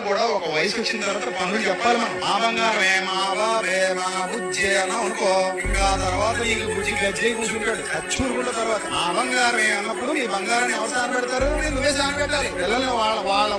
కూడా ఒక వయసు వచ్చిన తర్వాత పనులు చెప్పాలి. మనం మా బంగారమే మా బాబే మా బుజ్జే అన్నాం అనుకో, ఇంకా తర్వాత నీకు బుజ్జి గజ్జే కూర్చుంటాడు చచ్చూరుకుంట. తర్వాత మా బంగారమే అన్నప్పుడు నీ బంగారాన్ని ఎవరు సాన పెడతారు? నువ్వే సాన పెట్టాలి. పిల్లల్ని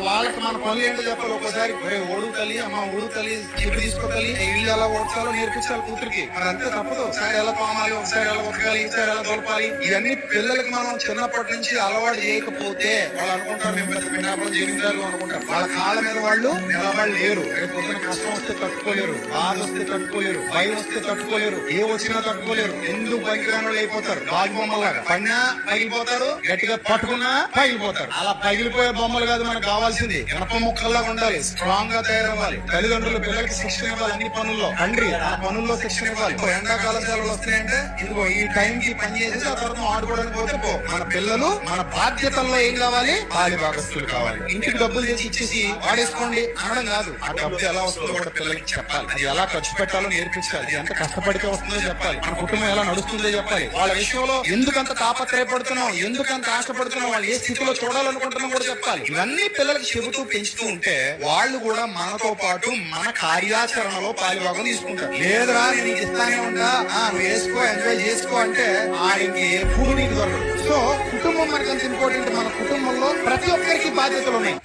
వాళ్ళకి మన పనులు ఏంటో చెప్పాలి. ఒక్కోసారి ఓడు తల్లి అమ్మ ఓడు తల్లి చెప్పి తీసుకోవాలి, ఇల్లు ఎలా ఓడ్చాలో నేర్పించాలి కూతురికి. అదంతే తప్పదు. ఒకసారి ఎలా తోమాలి, ఒకసారి ఎలా ఉతకాలి, ఒకసారి ఎలా దొలపాలి, ఇవన్నీ పిల్లలకి మనం చిన్నప్పటి నుంచి అలవాటు చేయకపోతే వాళ్ళు అనుకుంటారు మేము పెద్ద పిన్నాపం జీవితాలు అనుకుంటారు. వాళ్ళ కాళ్ళ మీద వాళ్ళు నిలబడలేరు. రేపు పొద్దున కష్టం వస్తే తట్టుకోలేరు, బాధ వస్తే తట్టుకోలేరు, భయం వస్తే తట్టుకోలేరు, ఏ వచ్చినా తట్టుకోలేరు. ఎందుకు పనికిరాని అయిపోతారు. బాగి బొమ్మలాగా పడినా పగిలిపోతారు, గట్టిగా పట్టుకున్నా పగిలిపోతారు. అలా పగిలిపోయే బొమ్మలు కాదు మనకు కావాల్సింది. గణప ముక్కల్లాగా ఉండాలి, స్ట్రాంగ్ గా తయారవ్వాలి. తల్లిదండ్రులు పిల్లలకి శిక్షణ ఇవ్వాలి. అన్ని పనుల్లో తండ్రి ఆ పనుల్లో శిక్షణ ఇవ్వాలి. ఎండాకాల సెలవులు వస్తున్నాయంటే ఇదిగో ఈ టైం కి పని చేసేసి ఆ తర్వాత ఆడుకోవడానికి పోతే పో. మన పిల్లలు మన బాధ్యతల్లో ఏం కావాలి? పాలి భాగస్తులు కావాలి. ఇంటికి డబ్బులు చేసి ఇచ్చేసి వాడేసుకోండి అనడం కాదు. ఆ డబ్బు ఎలా వస్తుందో కూడా పిల్లలకి చెప్పాలి. అది ఎలా ఖర్చు పెట్టాలో నేర్పించాలి. అది ఎంత కష్టపడితే వస్తుందో చెప్పాలి. మన కుటుంబం ఎలా నడుస్తుందో చెప్పాలి. వాళ్ళ విషయంలో ఎందుకంత తాపత్రయపడుతున్నాం, ఎందుకంత ఆశపడుతున్నాం, వాళ్ళు ఏ స్థితిలో చూడాలనుకుంటున్నాం కూడా చెప్పాలి. ఇవన్నీ పిల్లలకి చెబుతూ పెంచుతూ ఉంటే వాళ్ళు కూడా మనతో పాటు మన కార్యాచరణలో పాలిభాగం తీసుకుంటారు. లేదురా నీకు ఇస్తానే ఉంటా, నువ్వు వేసుకో ఎంజాయ్ చేసుకో అంటే ఆయనకి ఎప్పుడు నీకు దొరకదు. సో కుటుంబం మనకి అంత ఇంపార్టెంట్. మన కుటుంబంలో ప్రతి ఒక్కరికి బాధ్యతలు ఉన్నాయి.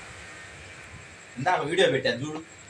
ఇందాక వీడియో పెట్టాను చూడు.